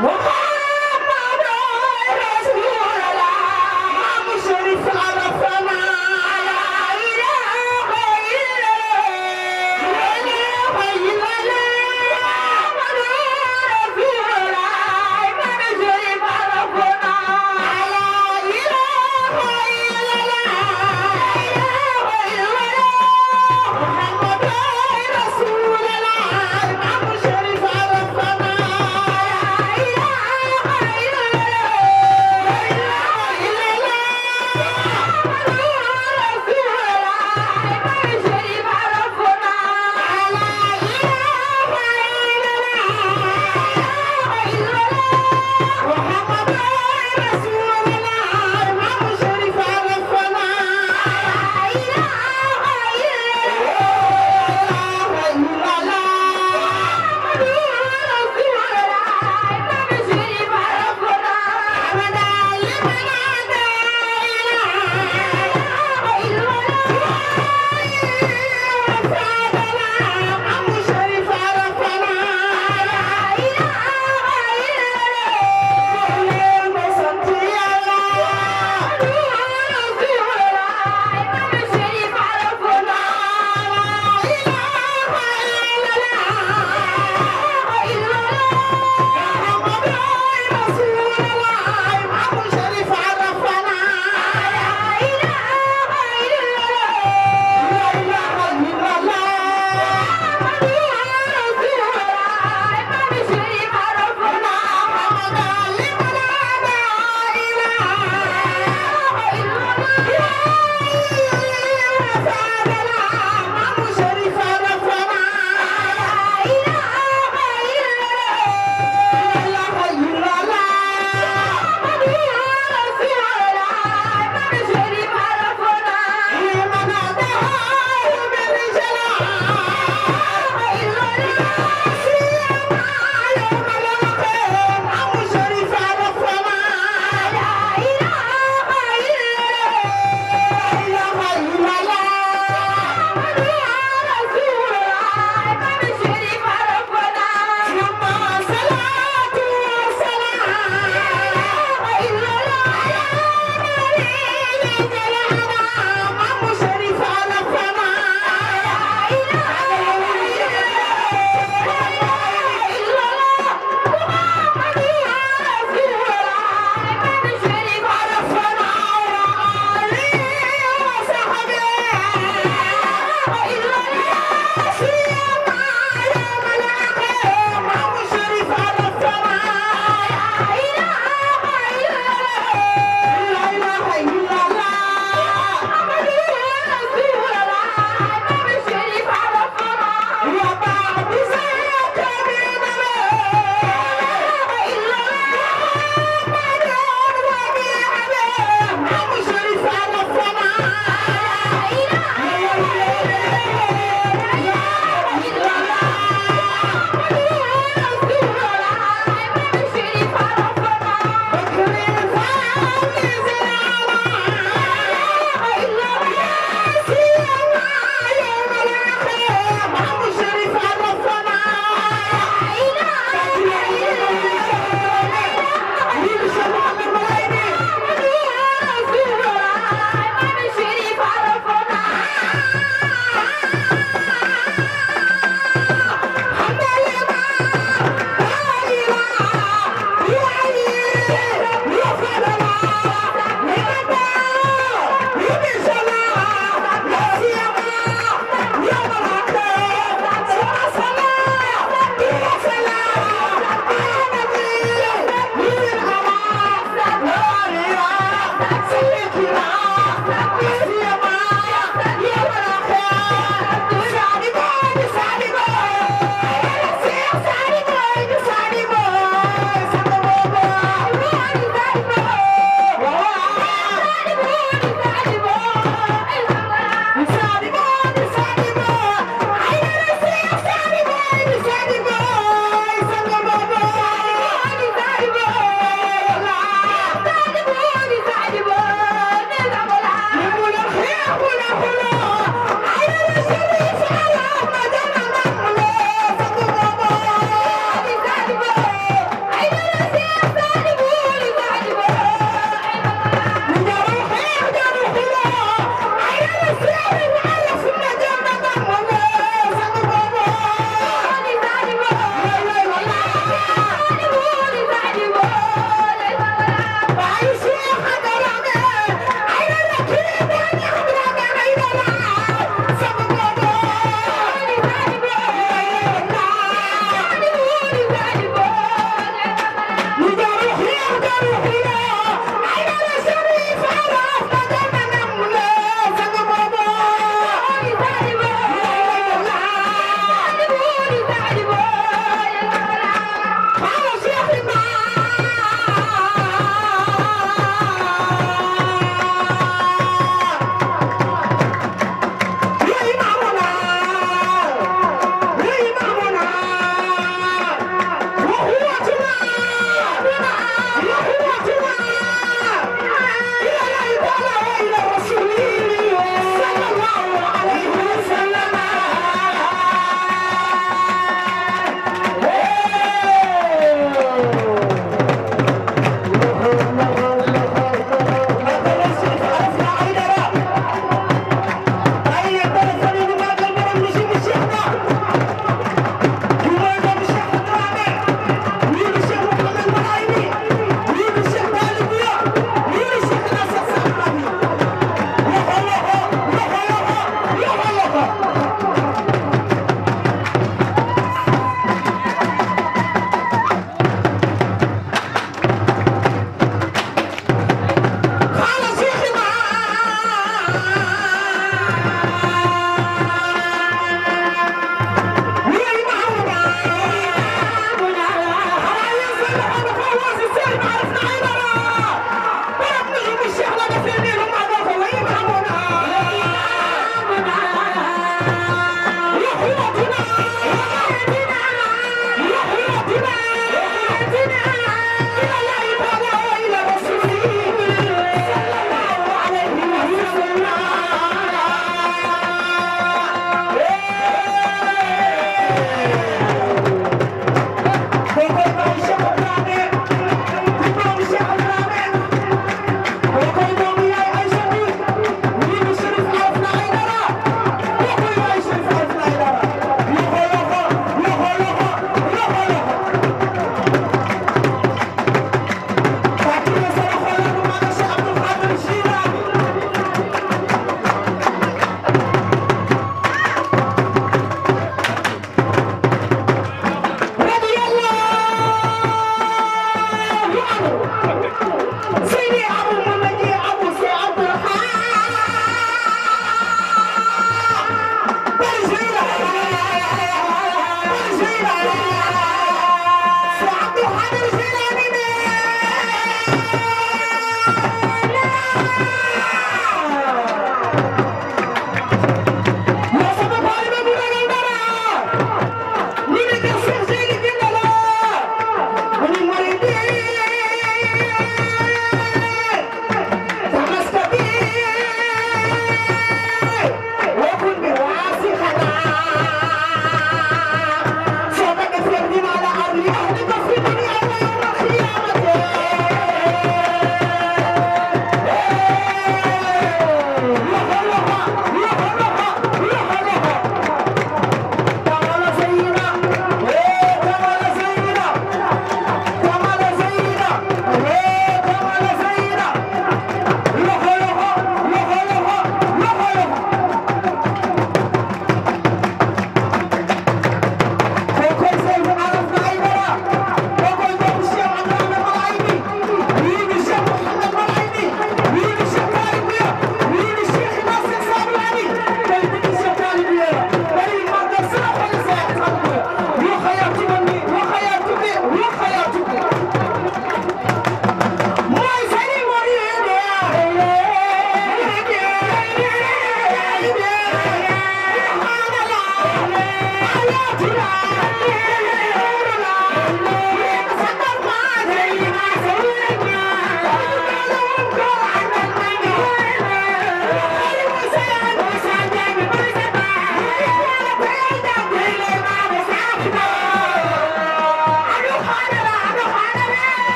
Yeah.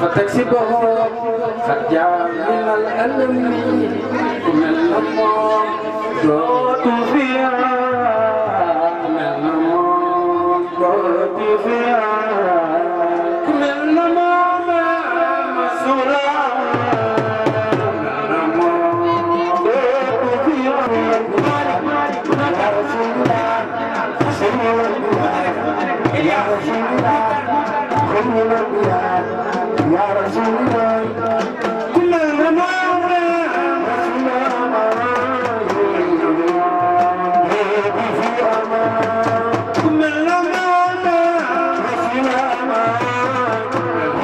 فتكسبه خرجا من الألم من النمو دوت فيها من النمو دوت فيها من النمو مسؤولا من النمو دوت فيها يا رسول الله يا رسول الله يا رسول الله كل المنام في أمان كل المنام في أمان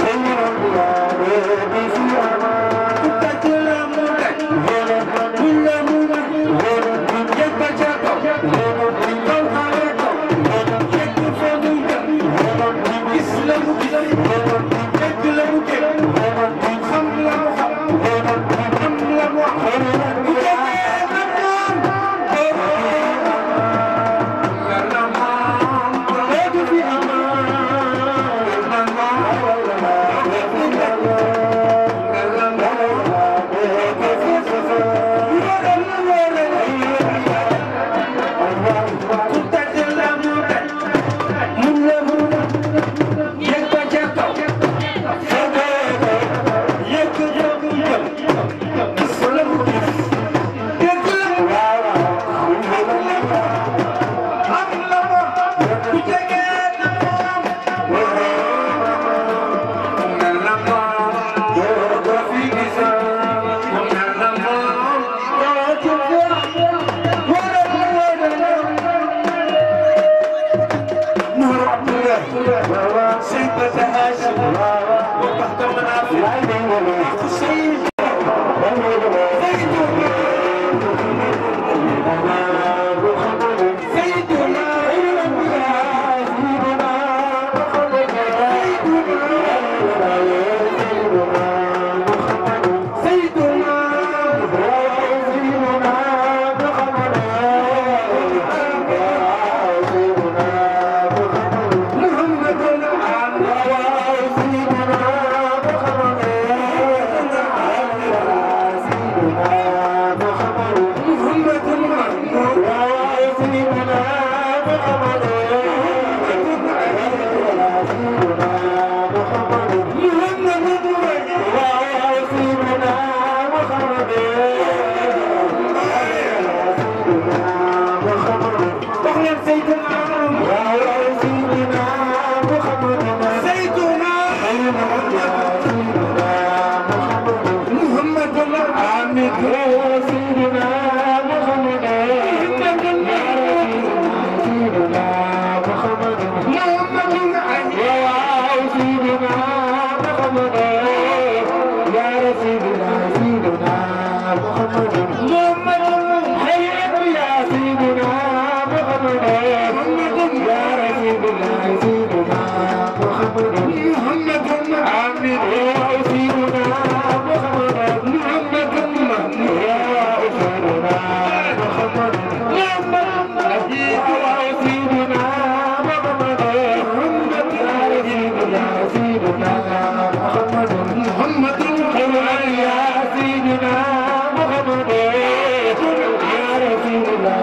خير الله في أمان كل مدك كل مدك يبجاك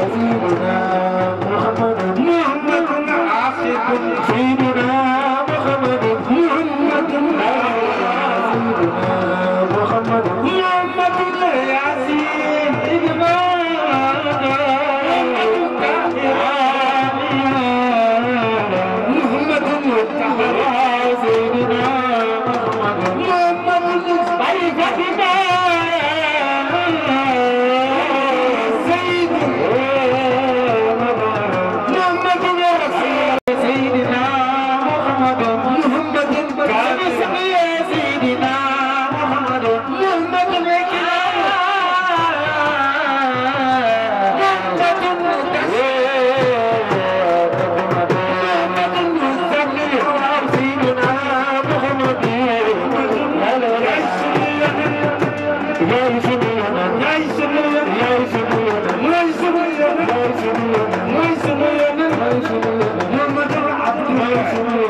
سيدنا Yeah.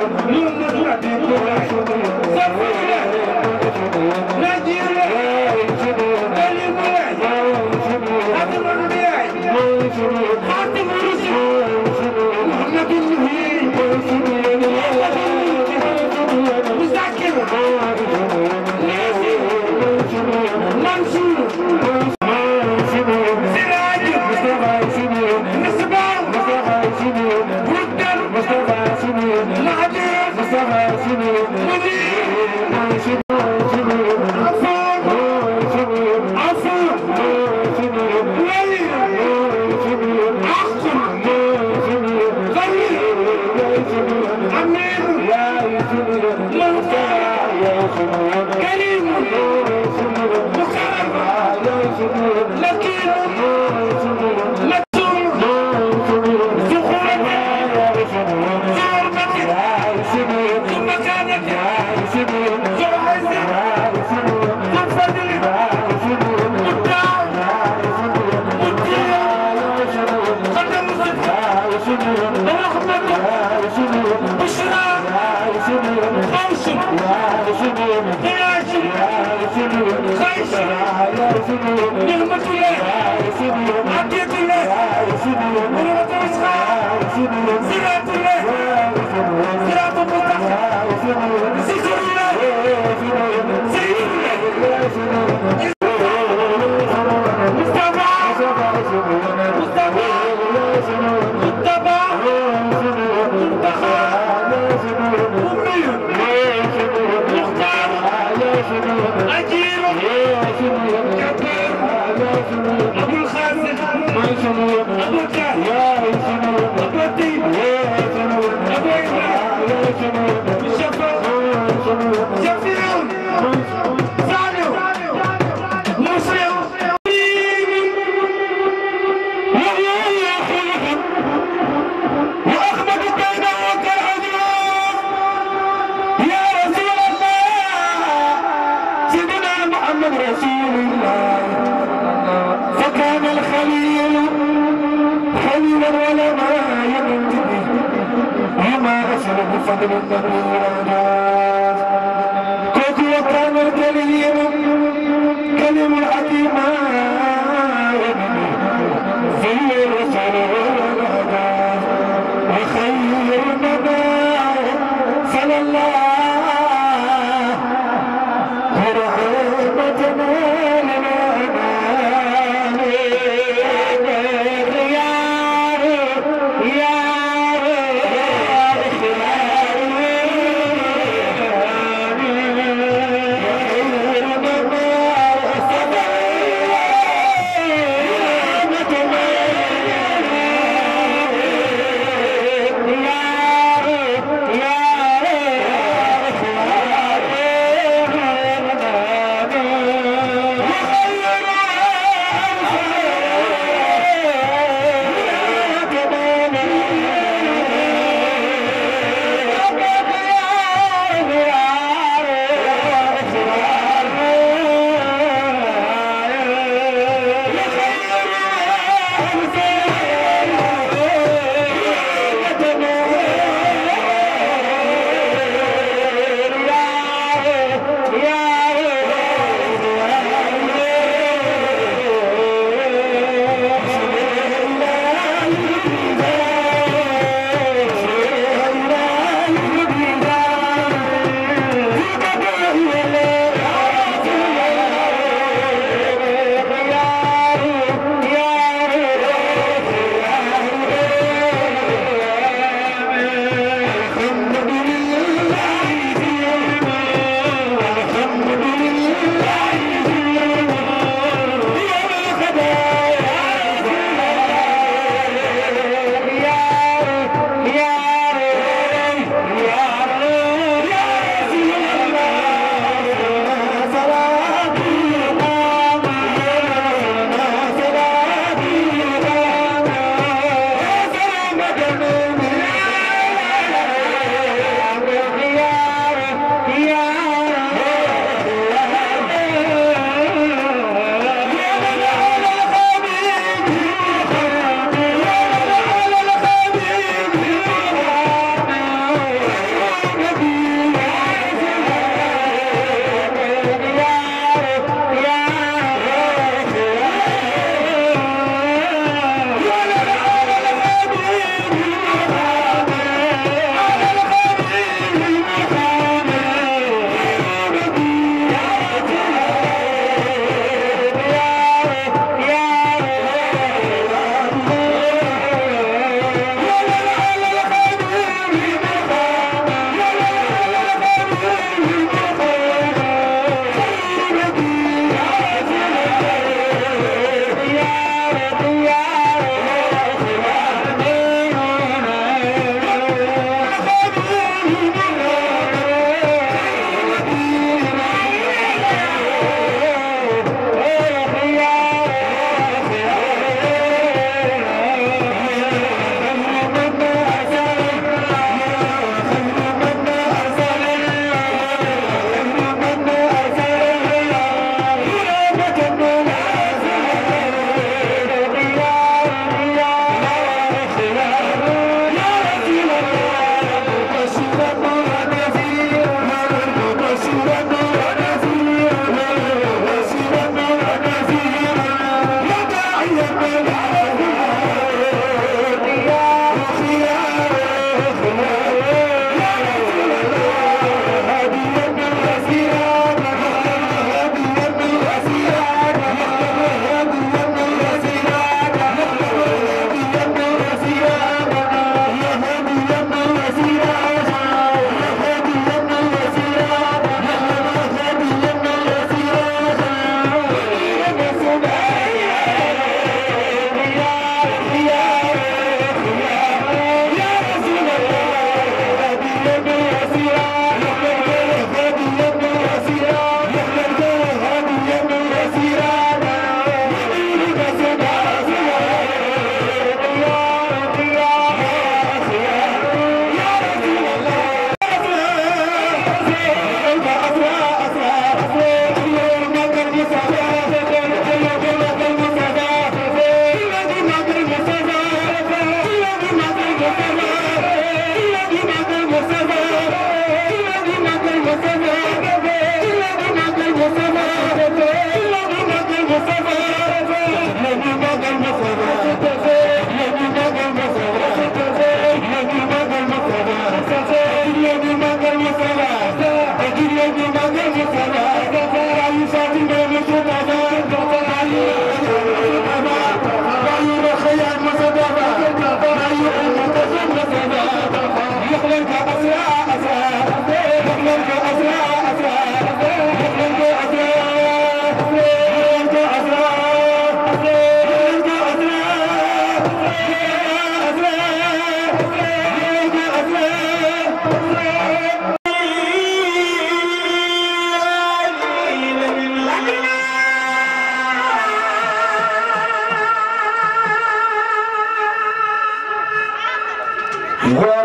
Yeah.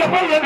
Yeah.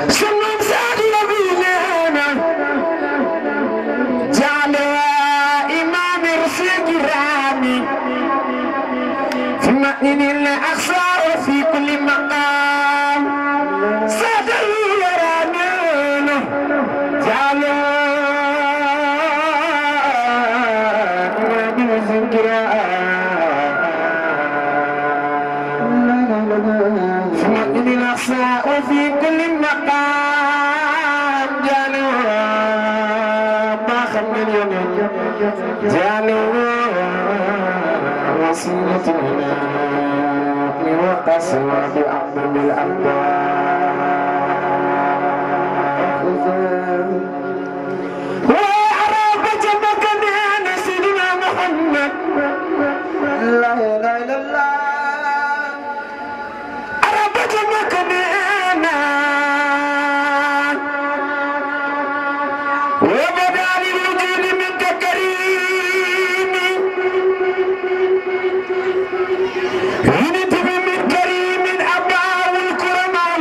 Someone said, وفي كل مقام جانوا ما خمن يوم جانوا وسيلتنا وقسوا بأعظم الأنباء وعرفت مكان سيدنا محمد لا إله إلا الله وبدا للوجود منك كريم ينتبه من كريم أباه الكرماء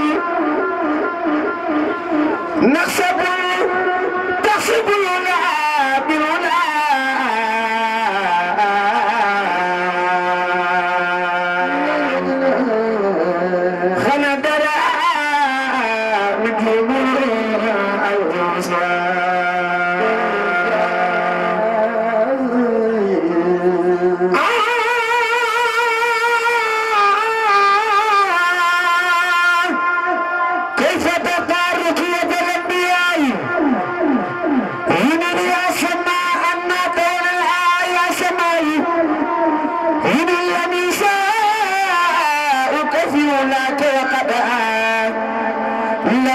نحسب تحسب الولاء بالولاء خندرا مثل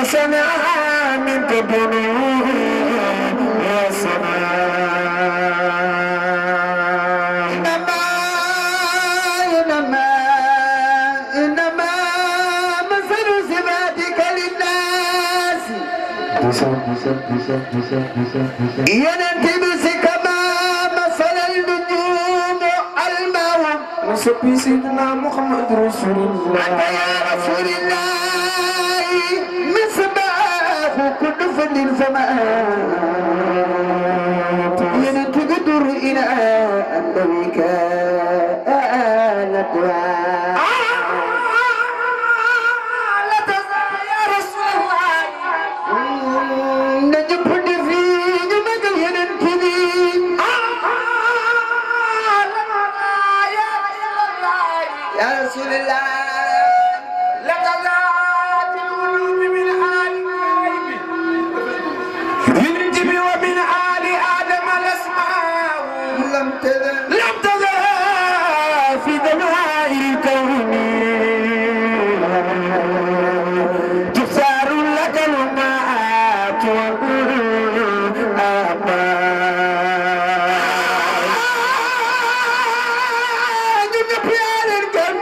سمع من تبنيه وسمع إنما مثل صفاتك للناس ينتبس كما مثل النجوم الماء نسبي سيدنا محمد رسول الله أنت يا رسول الله كل فن فما ينتقدر إلى أنك آلت لا تزال يا رسول الله نجب في نمك ينتبه يا رسول الله لم تزل في دماء الكون تختار لك الماءات والآباء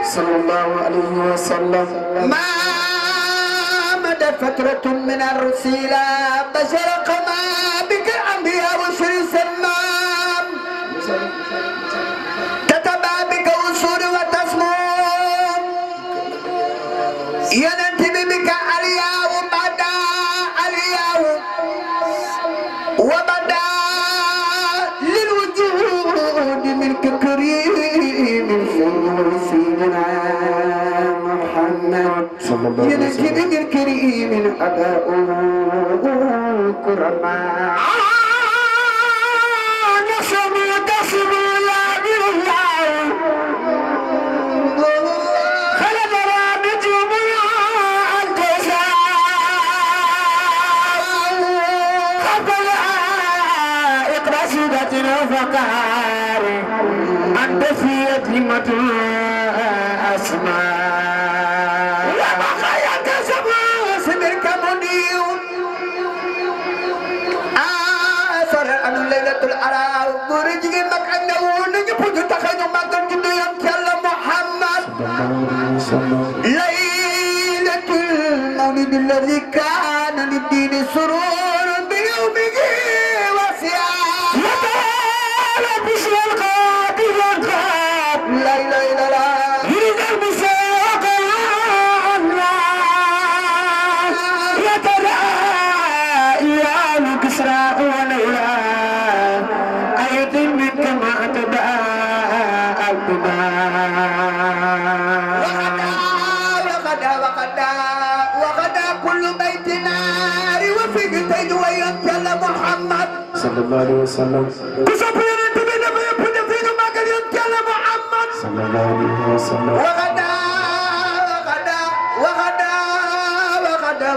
صلى الله عليه وسلم ما مدى فترة من الرسيلة بشر قما بك الأنبياء وشر سلام تتبع بك أسور وتسمو ينتبه بك الياو بدا الياو وبدا للوجود منك كريم سيدنا محمد ينتبه بالكريم أداؤه كرما فقار أنت في كلمة أسماء يا بخيا تسمع سمرك مديو أسر أن ليلة العراء برجع مكانه نجيب تخيل مكان جدو يمثل محمد ليلة المولد الذي كان للدين سرور بيومه وسيا وغدا كل بيت نار وفي قتيل وينتل sallallahu alayhi wa sallam ku sopp yonent bi dafa yëpp def ñu màggal yonent Yàlla Muhammad sallallahu alayhi wa sallam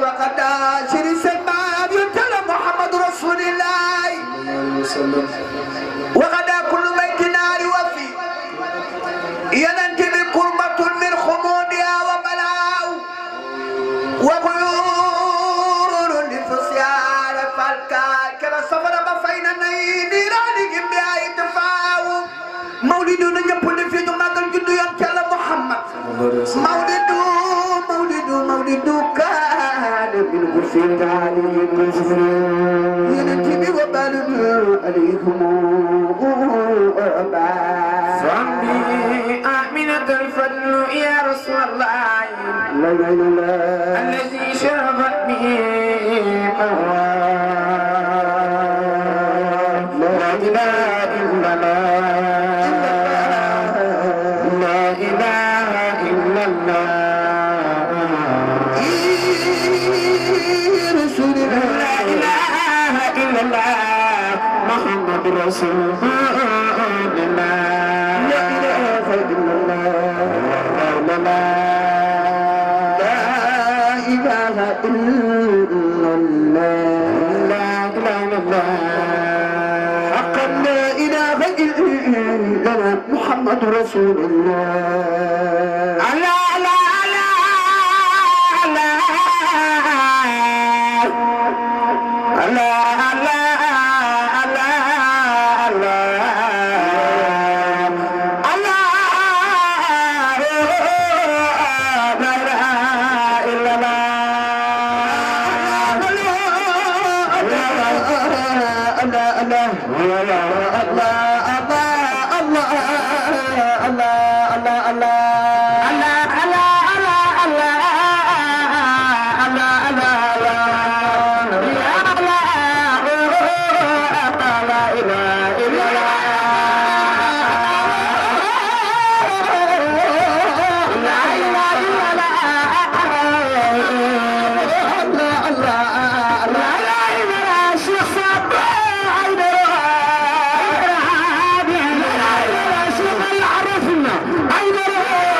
وغدا شري سلمان يتلى محمد رسول الله وغدا كل بيت نار وفي ينتمي كربة من خمودها وبلاء وغيور لفصيال فالكا كلا صبر بفين نيران بها يتفاو مولدنا يقول في جمعة الجد يمتلى محمد مولدك من غفر عليهم ينتمي وبال عليهم صمي آمنة الفضل يا رسول الله لا إله إلا الله الذي شرفت به لا إله إلا الله لا إله إلا الله محمد رسول الله لا إله إلا الله لا إله إلا الله لا إله إلا الله حقا لا إله إلا الله محمد رسول الله لا لا لا لا لا I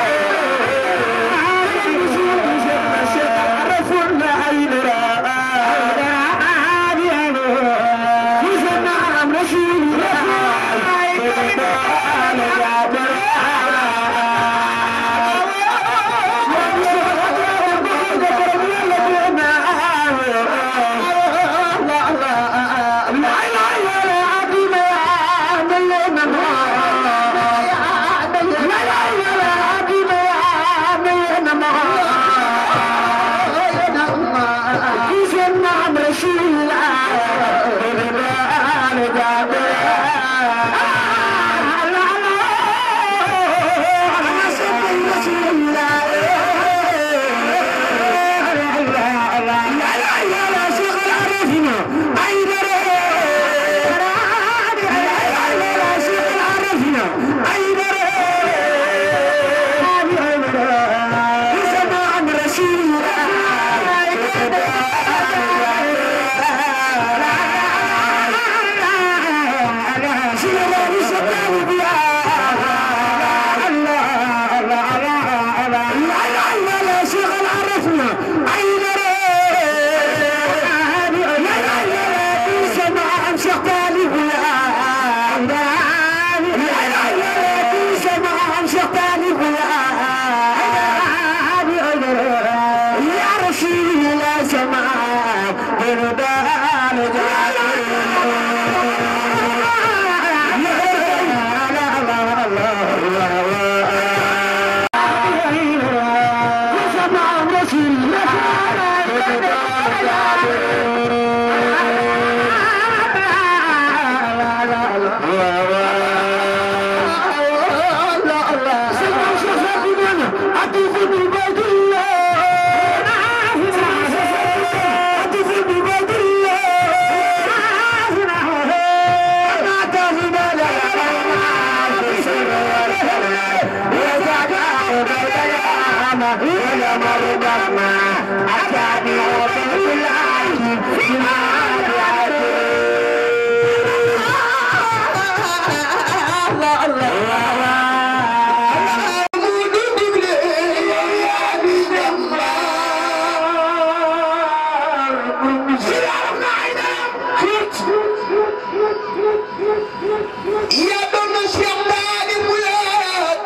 يا دون الشيطان ويا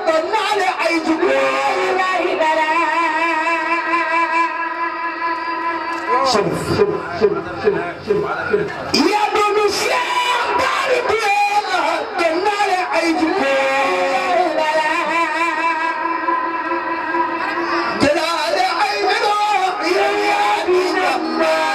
دون على عيجك يا دون الشيطان ويا دون على عيجك جلال عينك يا دين الله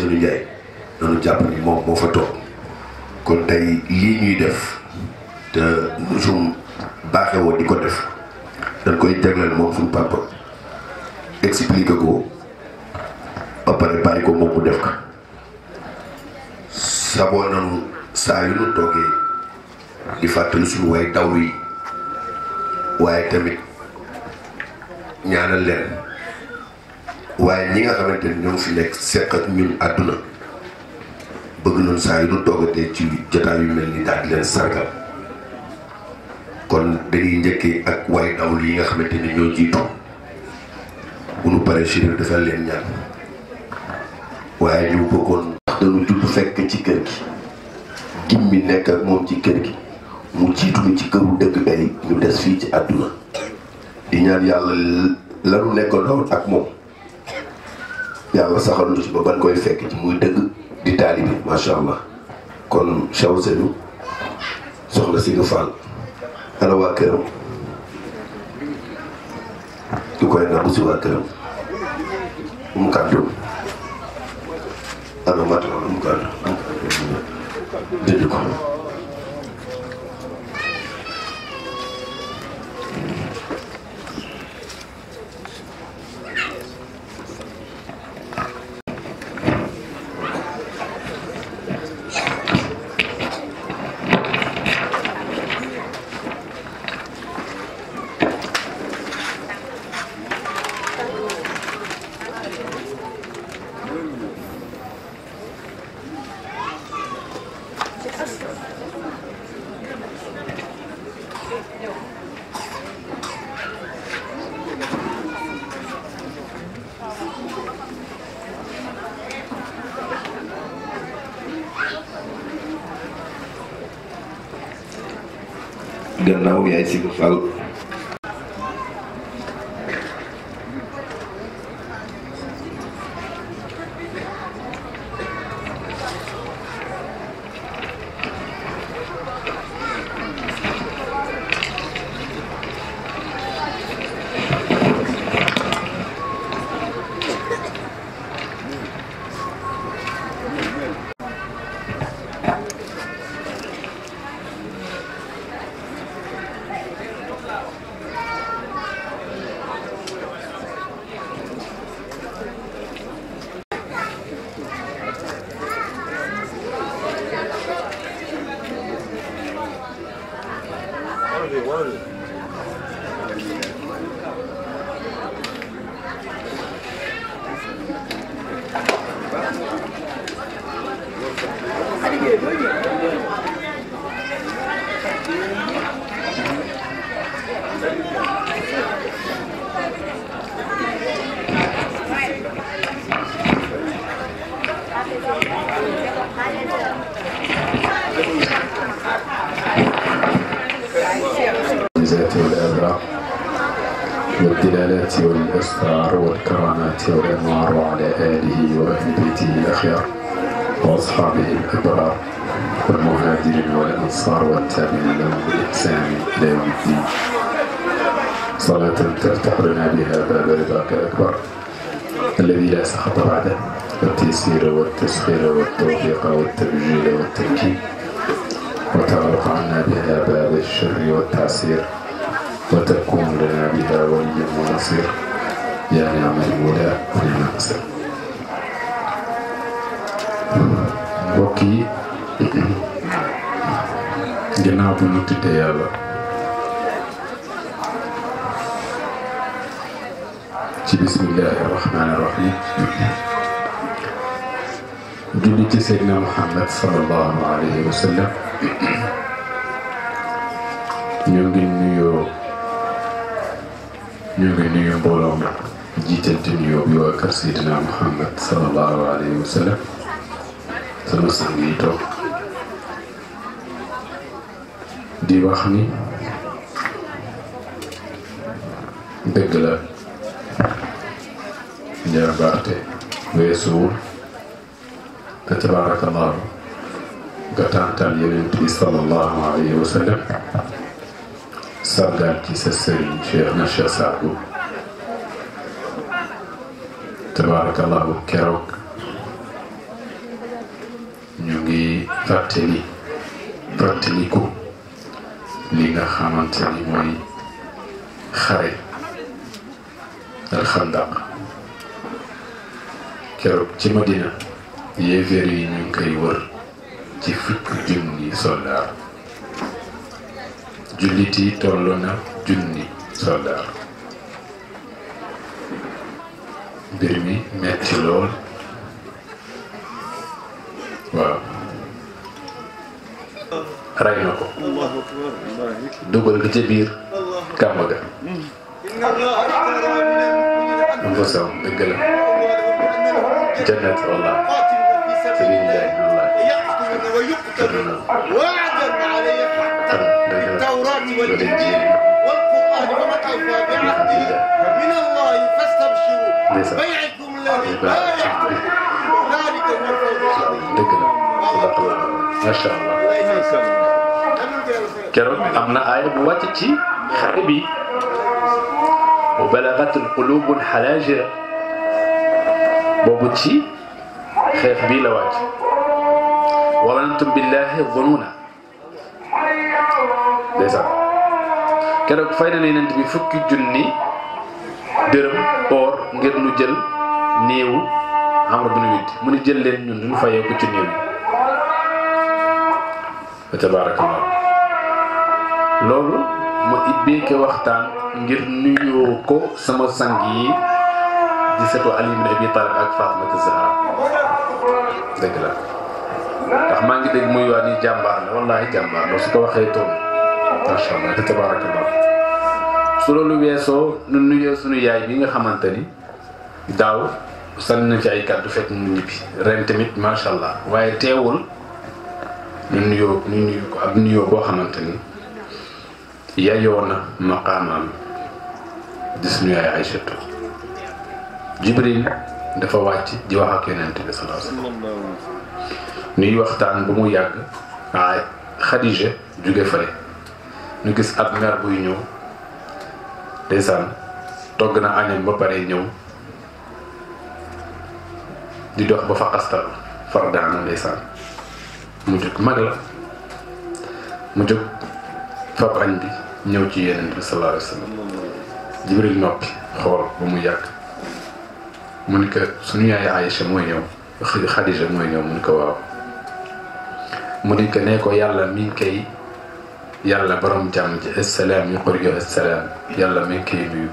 Ousseynou Ndiaye noonu jàpp ni moom moo fa toog kon tey lii ñuy def te nusum baaxewoo di ko def dañ koy jagleel moom suñu papa expliqué ko ba pare bàyyi ko moom mu def ko saboo nanu saa yu nu toogee di fàttali suñu way dawlu yi waaye tamit ñaanal leen waaye ñi nga xamante ni ñoo fi nekk seq ak ñun àdduna bëgg noonu saa yu nu toogatee ci jotaay yu mel ni daal di leen sargal kon dañuy njëkkee ak way dawlu yi nga xamante ni ñoo jiitu bu nu paree Chérif defal leen ñaan waaye ñu bëggoon ndax dañu judd fekk ci kër gi gimmi nekk ak moom ci kër gi mu jiitu ñu ci këru dëgg day ñu des fii ci àdduna di ñaan yàlla lanu nekk doon ak moom yàlla saxal nu ci ba ban koy fekk ci muy dëgg di taalibi macha allah kon Cheikh Ousseynou soxna si nga Fall ana waa këram du koy nabu si waa këram mu kàddu ana mat mu kàddu dëgg ko gannaaw yaay si nga Fall والدلالات والأسرار والكرامات والأنوار وعلى آله وأهل بيته الأخيار وأصحابه الأبرار والمهاجرين والأنصار والتابعين لهم بإحسان إلى يوم الدين صلاة تفتح لنا بها باب رضاك الأكبر الذي لا سخط بعده والتيسير والتسخير والتوفيق والتبجيل والتمكين وتغلق عنا بها باب الشر والتعسير وتكون لنا بها وليا ونصير يا نعم المولى ونعم النصير. mbokk yi ginnaaw bu ñu tuddee yàlla ci bismillahi rahmaani rahim julli ci Seydina Muhammad sallallahu alayhi wa sallam ñu ngi nuyu mbooloo mi jiitante nuyoo bi waa kër Seydina Muhammad sallallahu alayhi wa sallam sama sang yi toog di wax ni dëgg la njàmbaarte weesuwul te tabaarakallaahu nga tàntal Yonent bi sallallahu alayhi wa sallam sargal ci sa sëriñ Cheikh na Cheikh Saadu tabaarakallaahu keroog fàttaliku li nga xamante ni mooy xare alxandaq keroog ci Madina yéeféer yi ñu ngi koy wër ci fukki junni soldaar jullit yi toll na junni soldaar mbir mi metti lool waaw rey na ko dugal ko ca biir kàmb ga am fa saw dëgg la jannat wallah sëriñ Njaay wallah tëdd na التوراة والإنجيل والقرآن وما أوفى بعهده من الله فاستبشروا بيعكم الذي بايعتم ذلك هو الفوز العظيم. dëgg la macha allah keroog am na aaya bu wàcc ci xare bi wa balagat alqulubu alxalaajira boobu ci xeex bii la wàcc wa zanantum billahi zununa ndeysaan keroog fay na Yonent bi fukki junni dërëm or ngir nu jël néewu Amr bin Wid mu ni jël leen ñun duñu fayee ko ci néew yi wa tabaarakallah loolu ma ibbeeke waxtaan ngir nuyoo ko sama sang yi di setu Ali ibn Abi Talib ak Fatimata Zahra dëgg la ndax maa ngi dégg muy waa ni jàmbaar la wallaahi jàmbaar la su ko waxee toon macha allah te tabaarakallah su loolu weesoo nu nuyoo suñu yaay bi nga xamante ni daaw sànni na ci ay kàddu fekk mu ñibbi ren tamit macha allah waaye teewul ñu nuyu ko ab nuyoo boo xamante ni yayoo na maqaamaam di suñu yaay Aïchatu Jibril dafa wàcc di wax ak Yonent bi sallallahu alayhi wasallam nuy waxtaan ba mu yàgg waaye Xadija jóge fële ñu gis ab ngar buy ñëw ndeysaan togg na añam ba pare ñëw di dox ba fa xastal far daana ndeysaan mu jóg mag la mu jóg fab añ bi ñëw ci Yonent bi sallallahu alayhi wasallam Jibril noppi xool ba mu yàgg mu ni ko suñu yaay Aïcha mooy ñëw Xadija mooy ñëw mu ni ko waaw mu ni ko nee ko yàlla mi ngi koy yàlla borom jàmm ji assalaam yuqri'u assalaam yàlla mi ngi koy nuyu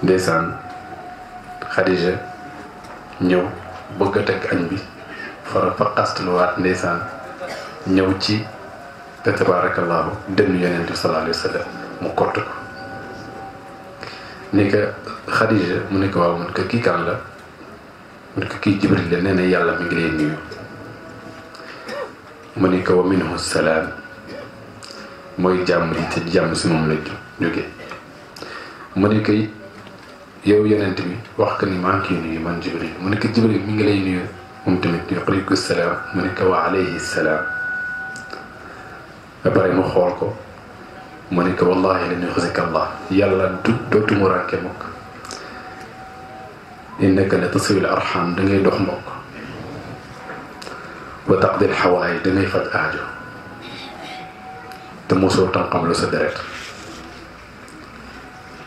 ndeysaan Xadija ñëw bëgg a teg añ bi fara fa xastluwaat ndeysaan ñëw ci te tabarakallahu dënnu Yonent bi sallallahu alayhi wa sallam mu kott ko ni ko Xadija mu ne ko waaw mu ne ko kii kan la mu ne ko kii Jibril la nee na yàlla mi ngi lay nuyu mu ne ko wa minhu salaam mooy jàmm ji te jàmm si moom la jóge mu ne ko yow Yonent bi wax ko ni maa ngi koy nuyu man Jibril mu ne ko Jibril mi ngi lay nuyu moom tamit yuqriku salaam mu ne ko wa alayhi salaam ba pare mu xool ko mu ne ko wallahi lan yuxzika Allah yàlla dootu mu rànke mukk innaka la tasil arham da ngay dox mbokk wa taqdil xawaay da ngay faj aajo te mosoo tànqam lu sa deret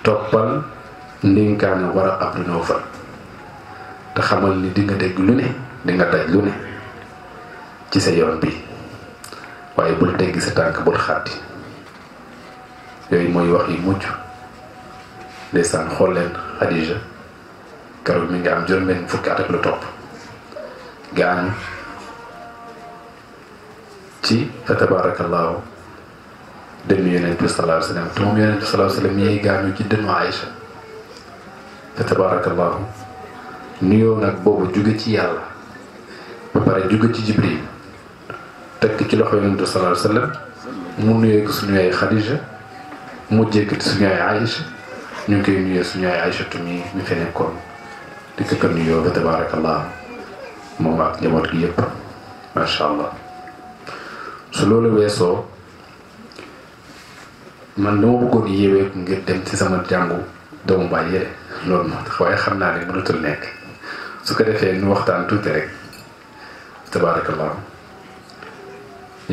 toppal ndénkaane war a ab lu fa te xamal ni di nga dégg lu ne di nga daj lu ne ci sa yoon bi waaye bul teggi sa tànk bul xàtti yooyu mooy wax yi mujj ndeysaan xool leen Xadija keroog mi nga am juróom-benn fukki at ak lu topp gaañu ci fa tabarakallahu dënnu Yonent bi sallallahu alayhi wa sallam te moom Yonent bi sallallahu alayhi wa sallam yi gaañu ci dënnu Aïcha fa tabarakallahu nuyoo nag boobu jóge ci yàlla ba pare jóge ci Jibril tekk ci loxo Yonent bi sallallahu alayhi wa sallam mu nuyoo ko suñu yaay Xadija mu jékkati suñu yaay Aïcha ñu ngi koy nuyoo suñu yaay Aïchatu mi fi nekkoon di ko nuyoo ba tabaarakallah moom ak njaboot gi yëpp macha allah su loolu weesoo man dama bëggoon yéewee ngir dem ci sama jàngu doomu baay yére loolu moo tax waaye xam naa ne mënatul nekk su ko defee nu waxtaan tuuti rek tabaarakallah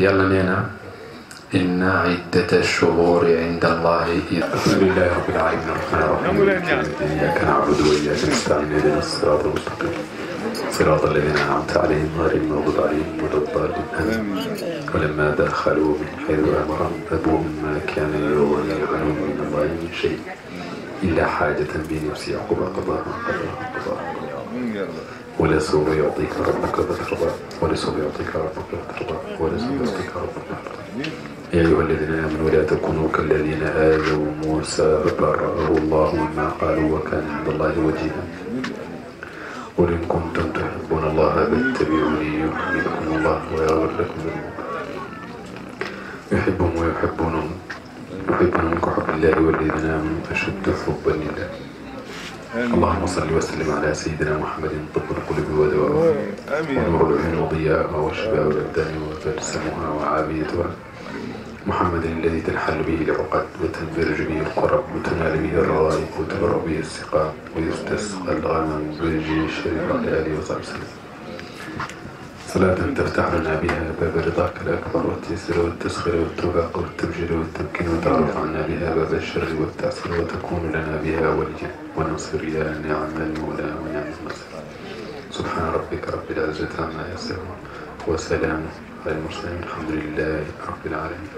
yàlla nee na inna iddata shuhuri inda allahi alhamdulillahi rabbil alamin arrahmani arrahim iyyaka na'budu wa iyyaka nasta'in ihdinas siratal mustaqim صراط الذين أنعمت عليهم غير المغضوب عليهم ولا الضالين ولما دخلوا من حيث أمرهم أبوهم ما كان يغني عنهم من الله من شيء إلا حاجة بنفس يعقوب قضاها ولسوف يعطيك ربك فترضى ولسوف يعطيك ربك فترضى ولسوف يعطيك ربك فترضى يا أيها الذين آمنوا لا تكونوا كالذين آذوا موسى فبرأه الله مما قالوا وكان عند الله وجيها قل إن كنتم تحبون الله فاتبعوني يحببكم الله ويغفر لكم ذنوبكم يحبهم ويحبونهم يحبونهم كحب الله والذين آمنوا أشد حبا لله اللهم صل وسلم على سيدنا محمد طب القلوب ودواء ونور العيون وضياء وشفاء الأبدان وبلسمها وعافيتها محمد الذي تنحل به العقد وتنفرج به الكرب وتنال به الرغائب وتبر به السقام ويستسقى الغمام ويجري الشريف على آله وصحبه وسلم صلاة تفتح لنا بها باب رضاك الأكبر والتيسير والتسخير والتوفيق والتبجيل والتمكين وتعرف عنا بها باب الشر والتعسير وتكون لنا بها وليا ونصير يا نعم المولى ونعم النصير سبحان ربك رب العزة عما يصفون وسلام على المرسلين الحمد لله رب العالمين.